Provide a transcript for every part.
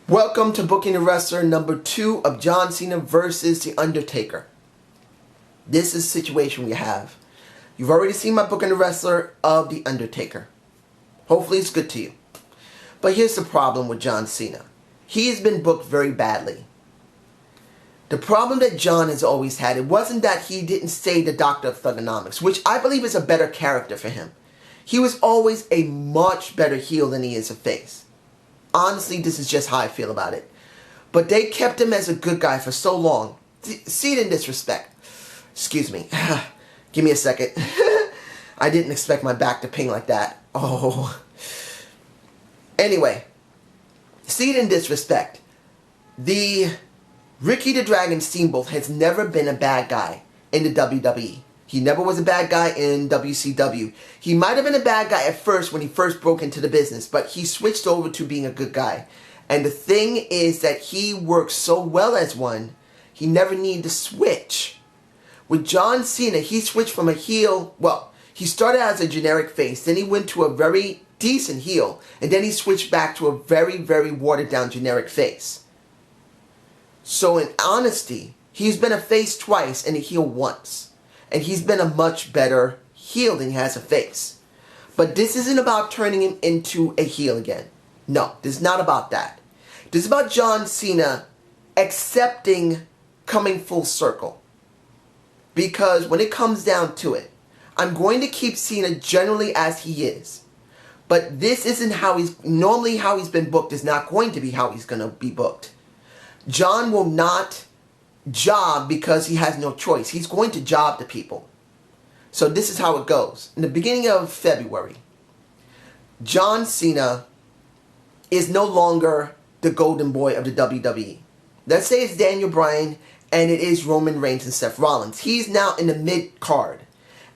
Welcome to Booking the Wrestler number 2 of John Cena versus The Undertaker. This is the situation we have. You've already seen my Booking the Wrestler of The Undertaker. Hopefully it's good to you. But here's the problem with John Cena. He has been booked very badly. The problem that John has always had, it wasn't that he didn't stay the Doctor of Thugonomics, which I believe is a better character for him. He was always a much better heel than he is a face. Honestly, this is just how I feel about it. But they kept him as a good guy for so long. See it in this respect. Excuse me. Give me a second. I didn't expect my back to ping like that. Oh. Anyway. See it in this respect. The Ricky the Dragon Steamboat has never been a bad guy in the WWE. He never was a bad guy in WCW. He might have been a bad guy at first when he first broke into the business, but he switched over to being a good guy. And the thing is that he works so well as one, he never needed to switch. With John Cena, he switched from a heel, well, he started as a generic face, then he went to a very decent heel, and then he switched back to a very, very watered down generic face. So in honesty, he's been a face twice and a heel once. And he's been a much better heel than he has a face. But this isn't about turning him into a heel again. No, this is not about that. This is about John Cena accepting coming full circle. Because when it comes down to it, I'm going to keep Cena generally as he is. But this isn't how normally how he's been booked is not going to be how he's going to be booked. John will not job because he has no choice. He's going to job to people. So this is how it goes. In the beginning of February, John Cena is no longer the golden boy of the WWE. Let's say it's Daniel Bryan and it is Roman Reigns and Seth Rollins. He's now in the mid-card.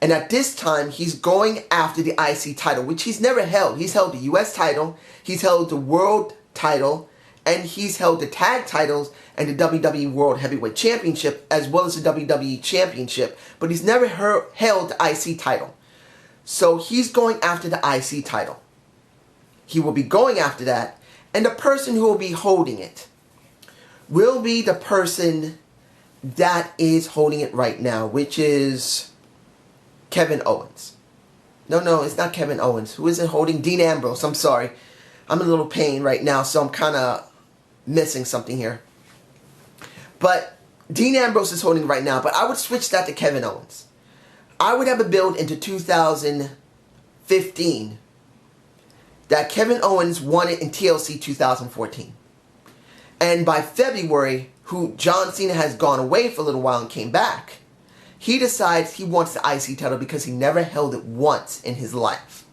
And at this time, he's going after the IC title, which he's never held. He's held the US title, he's held the world title, and he's held the tag titles and the WWE World Heavyweight Championship as well as the WWE Championship. But he's never held the IC title. So he's going after the IC title. He will be going after that. And the person who will be holding it will be the person that is holding it right now, which is Kevin Owens. No, it's not Kevin Owens. Who is it holding? Dean Ambrose. I'm sorry. I'm in a little pain right now, so I'm kind of missing something here. But Dean Ambrose is holding right now, but I would switch that to Kevin Owens. I would have a build into 2015 that Kevin Owens won it in TLC 2014. And by February, who John Cena has gone away for a little while and came back, he decides he wants the IC title because he never held it once in his life.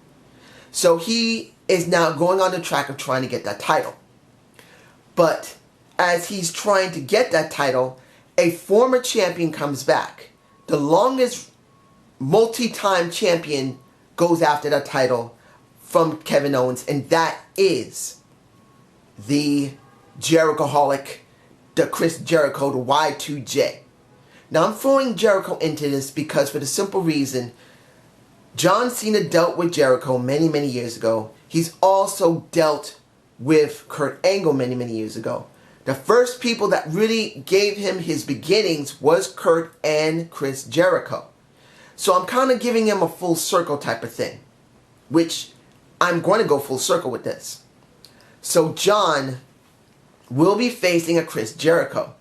So he is now going on the track of trying to get that title. But as he's trying to get that title, a former champion comes back. The longest multi-time champion goes after that title from Kevin Owens, and that is the Jerichoholic, the Chris Jericho, the Y2J. Now I'm throwing Jericho into this because for the simple reason, John Cena dealt with Jericho many, many years ago. He's also dealt with Kurt Angle many, many years ago. The first people that really gave him his beginnings was Kurt and Chris Jericho. So I'm kind of giving him a full circle type of thing, which I'm going to go full circle with this. So John will be facing a Chris Jericho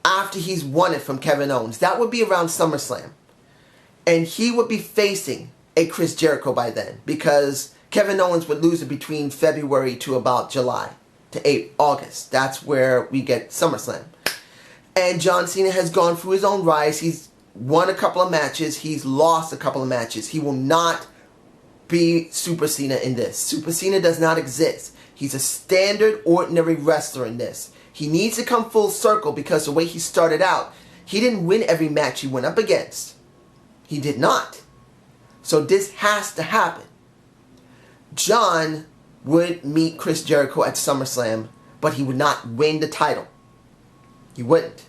after he's won it from Kevin Owens. That would be around SummerSlam. And he would be facing a Chris Jericho by then because Kevin Owens would lose it between February to about July to August. That's where we get SummerSlam. And John Cena has gone through his own rise. He's won a couple of matches. He's lost a couple of matches. He will not be Super Cena in this. Super Cena does not exist. He's a standard, ordinary wrestler in this. He needs to come full circle because the way he started out, he didn't win every match he went up against. He did not. So this has to happen. John would meet Chris Jericho at SummerSlam, but he would not win the title. He wouldn't.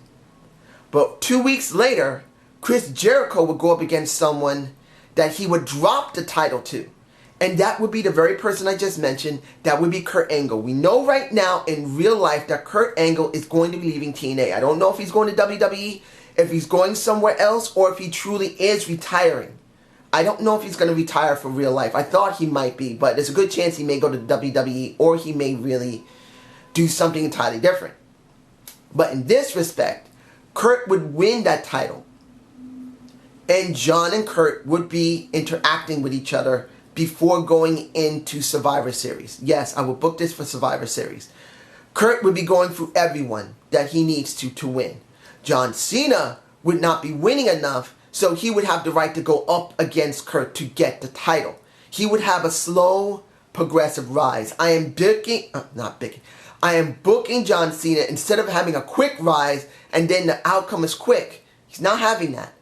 But 2 weeks later, Chris Jericho would go up against someone that he would drop the title to. And that would be the very person I just mentioned. That would be Kurt Angle. We know right now in real life that Kurt Angle is going to be leaving TNA. I don't know if he's going to WWE, if he's going somewhere else, or if he truly is retiring. I don't know if he's going to retire for real life. I thought he might be, but there's a good chance he may go to WWE, or he may really do something entirely different. But in this respect, Kurt would win that title. And John and Kurt would be interacting with each other before going into Survivor Series. Yes, I will book this for Survivor Series. Kurt would be going through everyone that he needs to win. John Cena would not be winning enough, so he would have the right to go up against Kurt to get the title. He would have a slow, progressive rise. I am booking John Cena instead of having a quick rise and then the outcome is quick. He's not having that.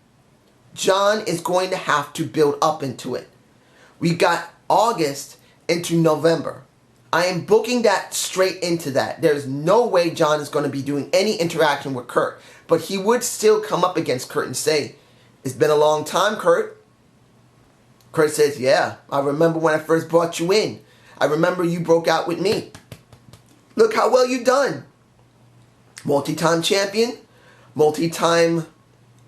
John is going to have to build up into it. We got August into November. I am booking that straight into that. There's no way John is going to be doing any interaction with Kurt. But he would still come up against Kurt and say, "It's been a long time, Kurt." Kurt says, "Yeah, I remember when I first brought you in. I remember you broke out with me. Look how well you've done. Multi-time champion, multi-time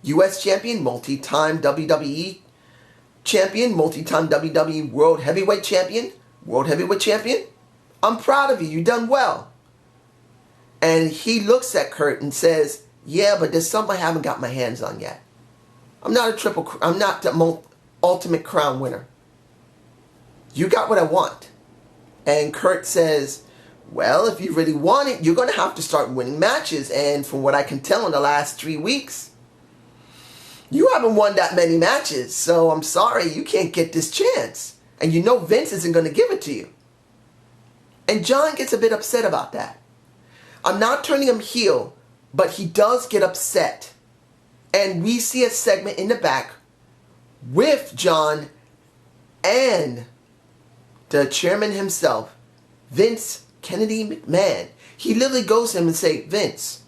US champion, multi-time WWE champion, multi-time WWE World Heavyweight champion, World Heavyweight champion. I'm proud of you. You've done well." And he looks at Kurt and says, "Yeah, but there's something I haven't got my hands on yet. I'm not the ultimate crown winner. You got what I want." And Kurt says, "Well, if you really want it, you're going to have to start winning matches. And from what I can tell in the last 3 weeks, you haven't won that many matches. So I'm sorry, you can't get this chance. And you know Vince isn't going to give it to you." And John gets a bit upset about that. I'm not turning him heel, but he does get upset. And we see a segment in the back with John and the chairman himself, Vince Kennedy McMahon. He literally goes to him and say, "Vince,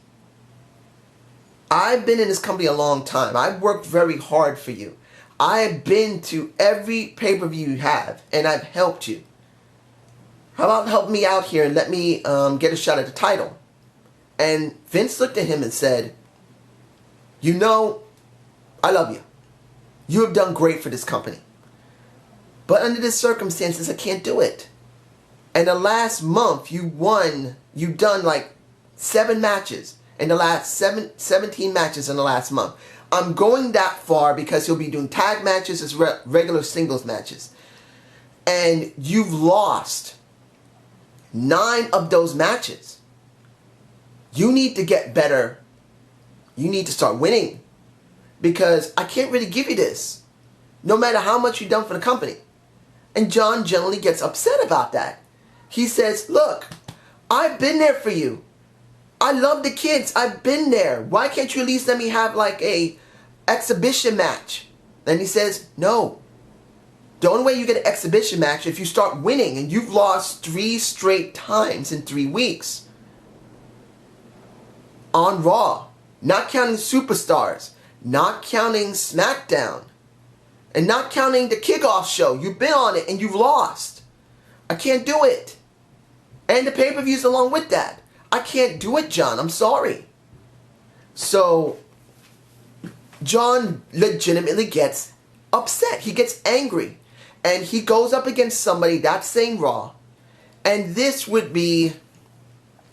I've been in this company a long time. I've worked very hard for you. I've been to every pay-per-view you have, and I've helped you. How about help me out here and let me get a shot at the title?" And Vince looked at him and said, "You know, I love you. You have done great for this company. But under the circumstances, I can't do it. And the last month, you've done like 7 matches. In the last 17 matches in the last month. I'm going that far because he'll be doing tag matches as regular singles matches. And you've lost 9 of those matches. You need to get better. You need to start winning. Because I can't really give you this, no matter how much you've done for the company." And John generally gets upset about that. He says, "Look, I've been there for you. I love the kids. I've been there. Why can't you at least let me have like a exhibition match?" And he says, "No. The only way you get an exhibition match if you start winning, and you've lost 3 straight times in 3 weeks. On Raw. Not counting Superstars. Not counting SmackDown. And not counting the kickoff show. You've been on it and you've lost. I can't do it. And the pay-per-views along with that. I can't do it, John. I'm sorry." So John legitimately gets upset. He gets angry. And he goes up against somebody that's saying Raw. And this would be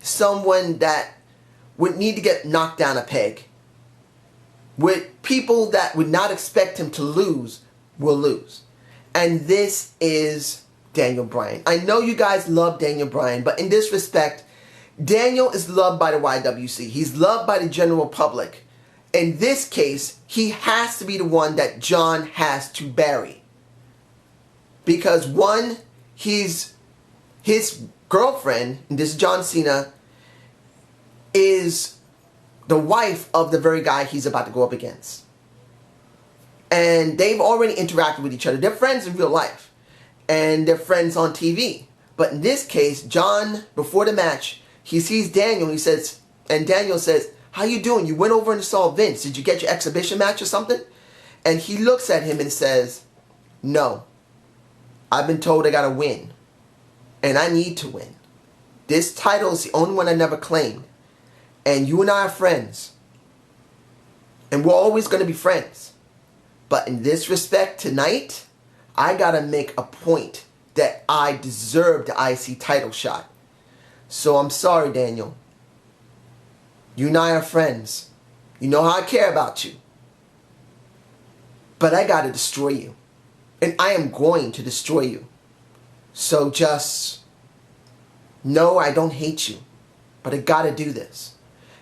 someone that would need to get knocked down a peg. With people that would not expect him to lose will lose. And this is Daniel Bryan. I know you guys love Daniel Bryan, but in this respect, Daniel is loved by the YWC. He's loved by the general public. In this case, he has to be the one that John has to bury. Because one, his girlfriend, and this is John Cena, is the wife of the very guy he's about to go up against. And they've already interacted with each other. They're friends in real life. And they're friends on TV. But in this case, John, before the match, he sees Daniel. He says, and Daniel says, "How you doing? You went over and saw Vince. Did you get your exhibition match or something?" And he looks at him and says, "No. I've been told I gotta win. And I need to win. This title is the only one I never claimed. And you and I are friends. And we're always going to be friends. But in this respect tonight, I gotta make a point that I deserve the IC title shot. So I'm sorry, Daniel. You and I are friends. You know how I care about you. But I gotta destroy you. And I am going to destroy you. So just know I don't hate you. But I gotta do this.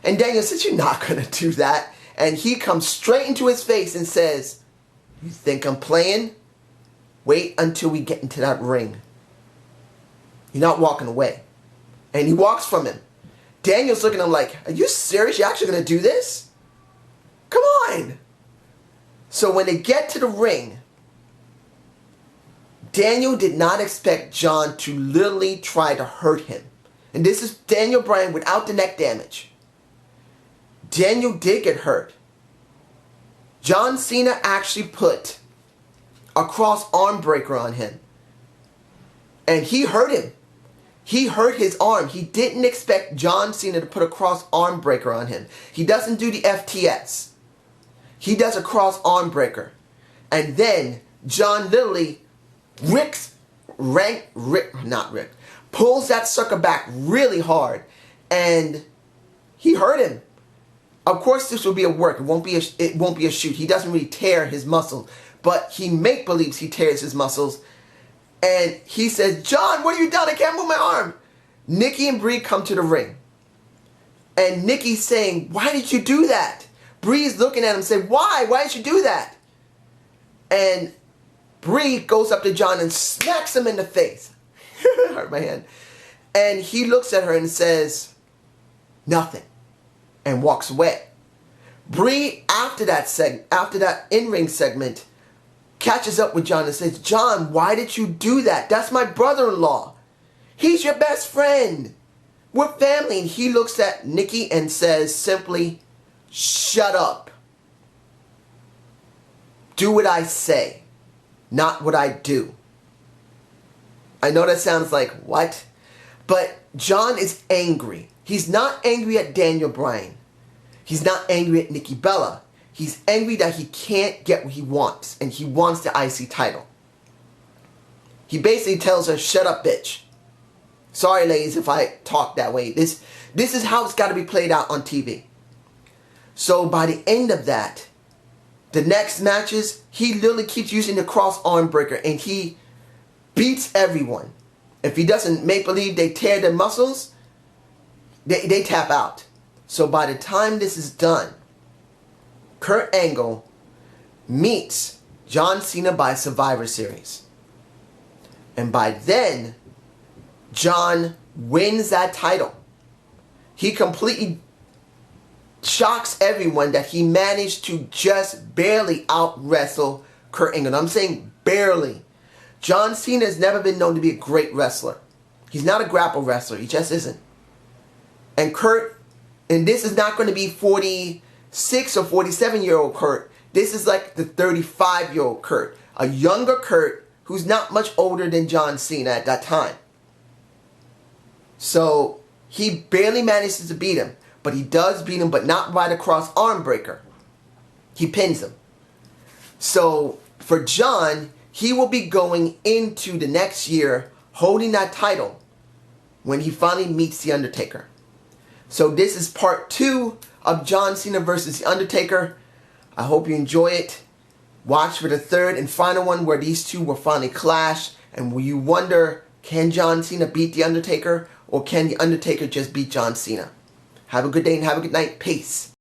And Daniel says, you're not gonna do that. And he comes straight into his face and says, you think I'm playing? Wait until we get into that ring. You're not walking away. And he walks from him. Daniel's looking at him like, are you serious? You're actually going to do this? Come on. So when they get to the ring, Daniel did not expect John to literally try to hurt him. And this is Daniel Bryan without the neck damage. Daniel did get hurt. John Cena actually put a cross arm breaker on him. And he hurt him. He hurt his arm. He didn't expect John Cena to put a cross arm breaker on him. He doesn't do the FTS. He does a cross arm breaker. And then John literally pulls that sucker back really hard. And he hurt him. Of course this will be a work. It won't be a shoot. He doesn't really tear his muscles. But he make-believes he tears his muscles. And he says, John, what have you done? I can't move my arm. Nikki and Bree come to the ring. And Nikki's saying, why did you do that? Bree's looking at him saying, why? Why did you do that? And Bree goes up to John and smacks him in the face. Hurt my hand. And he looks at her and says, nothing. And walks away. Bree, after that in-ring segment, catches up with John and says, John, why did you do that? That's my brother-in-law. He's your best friend. We're family. And he looks at Nikki and says simply, shut up. Do what I say, not what I do. I know that sounds like, what? But John is angry. He's not angry at Daniel Bryan. He's not angry at Nikki Bella. He's angry that he can't get what he wants, and he wants the IC title. He basically tells her, shut up, bitch. Sorry, ladies, if I talk that way. This is how it's got to be played out on TV. So by the end of that, the next matches, he literally keeps using the cross arm breaker, and he beats everyone. If he doesn't make believe they tear their muscles, they tap out. So by the time this is done, Kurt Angle meets John Cena by Survivor Series. And by then, John wins that title. He completely shocks everyone that he managed to just barely out-wrestle Kurt Angle. And I'm saying barely. John Cena has never been known to be a great wrestler. He's not a grapple wrestler. He just isn't. And this is not going to be 46 or 47-year-old Kurt. This is like the 35-year-old Kurt. A younger Kurt who's not much older than John Cena at that time. So he barely manages to beat him. But he does beat him, but not by the cross arm breaker. He pins him. So for John, he will be going into the next year holding that title when he finally meets The Undertaker. So this is part 2 of John Cena versus The Undertaker. I hope you enjoy it. Watch for the third and final one where these two will finally clash. And will you wonder, can John Cena beat The Undertaker? Or can The Undertaker just beat John Cena? Have a good day and have a good night. Peace.